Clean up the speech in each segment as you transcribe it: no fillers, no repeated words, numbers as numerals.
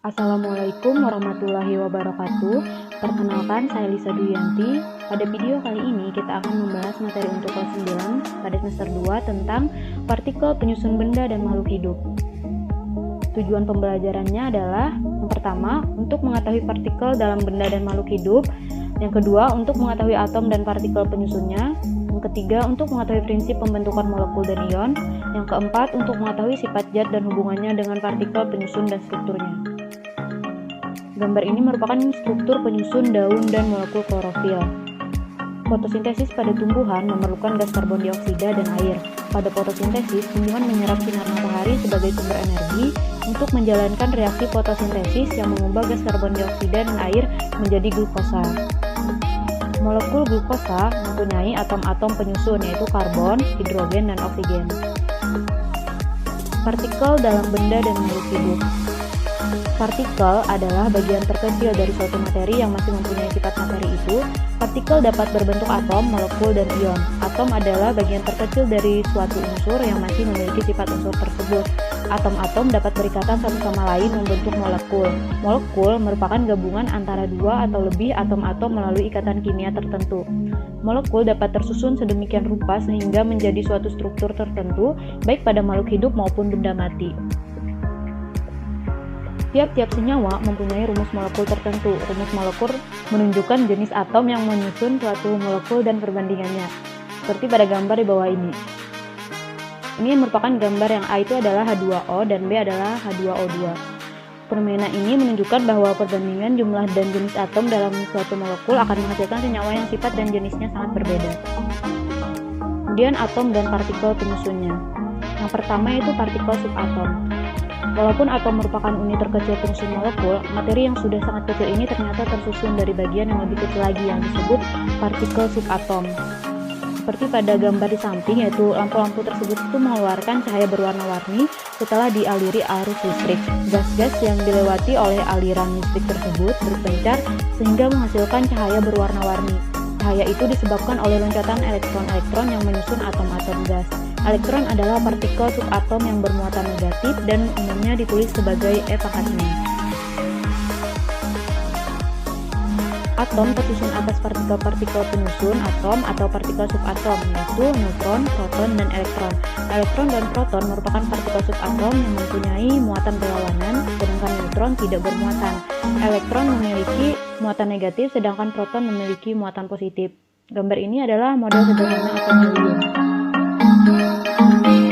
Assalamualaikum warahmatullahi wabarakatuh. Perkenalkan, saya Lisa Duyanti. Pada video kali ini kita akan membahas materi untuk kelas 9 pada semester 2 tentang partikel penyusun benda dan makhluk hidup. Tujuan pembelajarannya adalah yang pertama, untuk mengetahui partikel dalam benda dan makhluk hidup. Yang kedua, untuk mengetahui atom dan partikel penyusunnya. Yang ketiga, untuk mengetahui prinsip pembentukan molekul dan ion. Yang keempat, untuk mengetahui sifat zat dan hubungannya dengan partikel penyusun dan strukturnya. Gambar ini merupakan struktur penyusun daun dan molekul klorofil. Fotosintesis pada tumbuhan memerlukan gas karbon dioksida dan air. Pada fotosintesis, tumbuhan menyerap sinar matahari sebagai sumber energi untuk menjalankan reaksi fotosintesis yang mengubah gas karbon dioksida dan air menjadi glukosa. Molekul glukosa mempunyai atom-atom penyusun yaitu karbon, hidrogen, dan oksigen. Partikel dalam benda dan makhluk hidup. Partikel adalah bagian terkecil dari suatu materi yang masih mempunyai sifat materi itu. Partikel dapat berbentuk atom, molekul, dan ion. Atom adalah bagian terkecil dari suatu unsur yang masih memiliki sifat unsur tersebut. Atom-atom dapat berikatan satu sama lain membentuk molekul. Molekul merupakan gabungan antara dua atau lebih atom-atom melalui ikatan kimia tertentu. Molekul dapat tersusun sedemikian rupa sehingga menjadi suatu struktur tertentu, baik pada makhluk hidup maupun benda mati. Tiap-tiap senyawa mempunyai rumus molekul tertentu. Rumus molekul menunjukkan jenis atom yang menyusun suatu molekul dan perbandingannya. Seperti pada gambar di bawah ini. Ini merupakan gambar yang A itu adalah H2O dan B adalah H2O2. Permainan ini menunjukkan bahwa perbandingan jumlah dan jenis atom dalam suatu molekul akan menghasilkan senyawa yang sifat dan jenisnya sangat berbeda. Kemudian atom dan partikel penyusunnya. Yang pertama yaitu partikel subatom. Walaupun atom merupakan unit terkecil penyusun molekul, materi yang sudah sangat kecil ini ternyata tersusun dari bagian yang lebih kecil lagi yang disebut partikel subatom. Seperti pada gambar di samping, yaitu lampu-lampu tersebut itu mengeluarkan cahaya berwarna-warni setelah dialiri arus listrik. Gas-gas yang dilewati oleh aliran listrik tersebut berpencar sehingga menghasilkan cahaya berwarna-warni. Cahaya itu disebabkan oleh loncatan elektron-elektron yang menyusun atom-atom gas. Elektron adalah partikel subatom yang bermuatan negatif dan umumnya ditulis sebagai E_. Atom tersusun atas partikel-partikel penyusun atom atau partikel subatom, yaitu neutron, proton, dan elektron. Elektron dan proton merupakan partikel subatom yang mempunyai muatan berlawanan, sedangkan neutron tidak bermuatan. Elektron memiliki muatan negatif, sedangkan proton memiliki muatan positif. Gambar ini adalah model sederhana atom helium.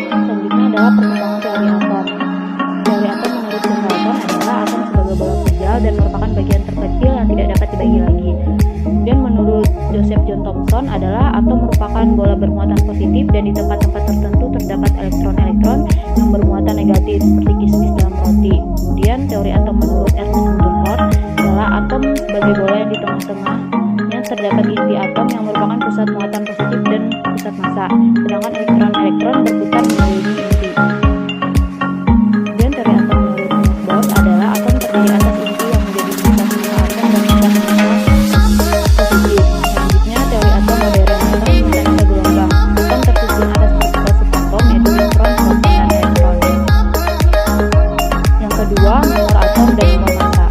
Selanjutnya adalah perkembangan teori atom. Teori atom menurut Charles adalah atom sebagai bola kecil dan merupakan bagian terkecil yang tidak dapat dibagi lagi. Kemudian menurut Joseph John Thomson adalah atom merupakan bola bermuatan positif dan di tempat-tempat tertentu terdapat elektron-elektron yang bermuatan negatif seperti kismis dalam roti. Kemudian teori atom menurut Ernest Rutherford adalah atom sebagai bola yang di tengah-tengah yang terdapat inti atom yang merupakan pusat muatan positif dan pusat massa, sedangkan elektron-elektron berputar mengelilingi inti. Kemudian teori atom menurut Niels Bohr adalah atom terdiri atas inti yang menjadi pusat massa atom dan pusat massa positif. Selanjutnya teori atom modern atau mekanika gelombang. Atom tersusun atas partikel subatom yaitu neutron, proton, dan elektron. Yang kedua, nomor atom dan nomor massa.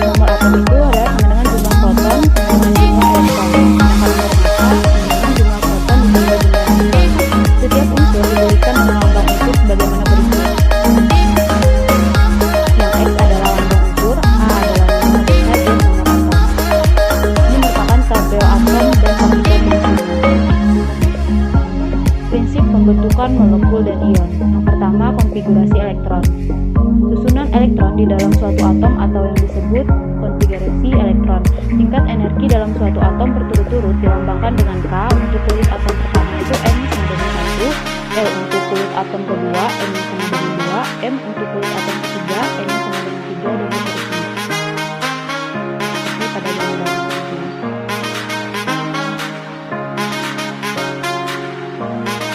Nomor atom itu adalah sama dengan jumlah proton dengan jumlah elektron. Sedangkan nomor massa sama dengan jumlah proton ditambah jumlah elektron. Setiap unsur diberikan dengan lambang unsur sebagaimana berikut. Yang X adalah lambang unsur, A adalah nomor massa, dan nomor atom. Ini merupakan tabel atom dan partikel penyusunnya. Prinsip pembentukan molekul dan ion. Yang pertama, konfigurasi elektron. Susunan elektron di dalam suatu atom atau yang disebut konfigurasi elektron. Tingkat energi dalam suatu atom berturut-turut dilambangkan dengan K untuk kulit atom pertama itu M sama dengan 1, L untuk kulit atom kedua M sama dengan 2, M untuk kulit atom ketiga M sama dengan 3, dan seterusnya. Ini pada gambar.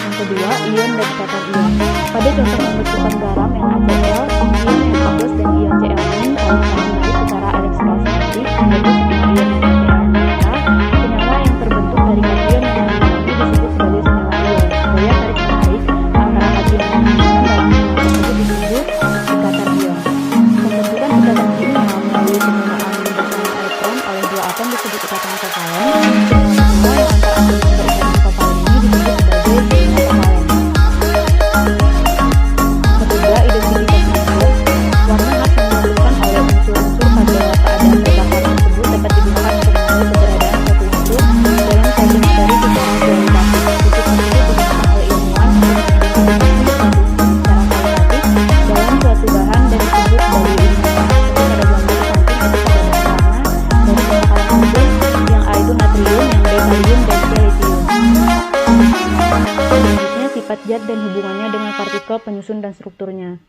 Yang kedua, ion dan ikatan ion. Pada contoh pembentukan garam yang HCl, ion yang H+ dan ion Cl saling menarik secara elektrostatik menjadi sebuah ion yang HCl. Senyawa yang terbentuk dari kation yang ini disebut sebagai senyawa ion. Gaya tarik-menarik antara kation dan ion dalam senyawa tersebut disebut ikatan ion. Pembentukan ikatan partikel penyusun dan strukturnya.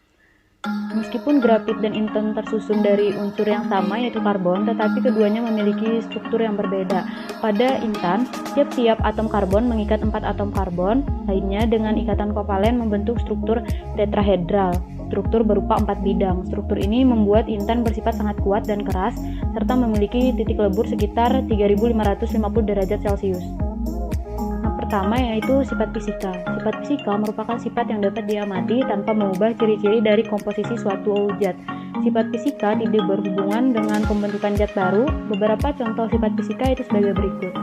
Meskipun grafit dan intan tersusun dari unsur yang sama yaitu karbon, tetapi keduanya memiliki struktur yang berbeda. Pada intan, tiap-tiap atom karbon mengikat 4 atom karbon lainnya dengan ikatan kovalen membentuk struktur tetrahedral, struktur berupa 4 bidang. Struktur ini membuat intan bersifat sangat kuat dan keras, serta memiliki titik lebur sekitar 3550 derajat Celcius. Pertama yaitu sifat fisika. Sifat fisika merupakan sifat yang dapat diamati tanpa mengubah ciri-ciri dari komposisi suatu zat. Sifat fisika tidak berhubungan dengan pembentukan zat baru. Beberapa contoh sifat fisika itu sebagai berikut.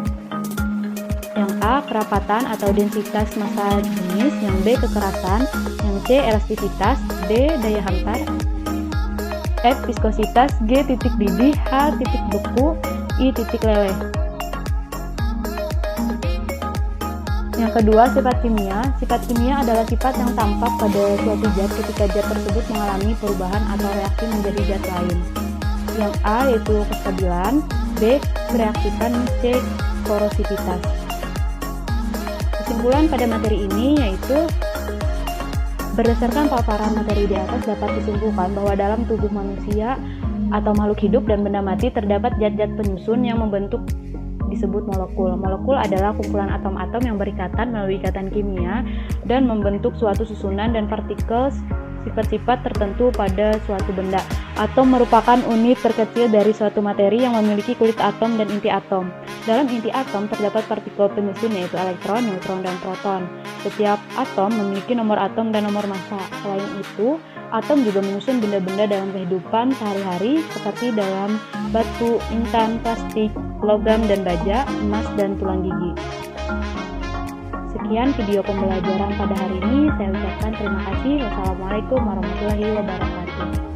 Yang A, kerapatan atau densitas massa jenis. Yang B, kekerasan. Yang C, elastisitas. D, daya hantar. F, viskositas. G, titik didih. H, titik beku. I, titik leleh. Yang kedua, sifat kimia. Sifat kimia adalah sifat yang tampak pada suatu zat ketika zat tersebut mengalami perubahan atau reaksi menjadi zat lain. Yang A yaitu kestabilan, B kereaktifan, C korosivitas. Kesimpulan pada materi ini yaitu berdasarkan paparan materi di atas dapat disimpulkan bahwa dalam tubuh manusia atau makhluk hidup dan benda mati terdapat zat-zat penyusun yang membentuk disebut molekul. Molekul adalah kumpulan atom-atom yang berikatan melalui ikatan kimia dan membentuk suatu susunan dan partikel sifat-sifat tertentu pada suatu benda. Atom merupakan unit terkecil dari suatu materi yang memiliki kulit atom dan inti atom. Dalam inti atom terdapat partikel penyusun yaitu elektron, neutron, dan proton. Setiap atom memiliki nomor atom dan nomor massa. Selain itu, atom juga menyusun benda-benda dalam kehidupan sehari-hari seperti dalam batu, intan, plastik, logam dan baja, emas, dan tulang gigi. Sekian video pembelajaran pada hari ini. Saya ucapkan terima kasih. Wassalamualaikum warahmatullahi wabarakatuh.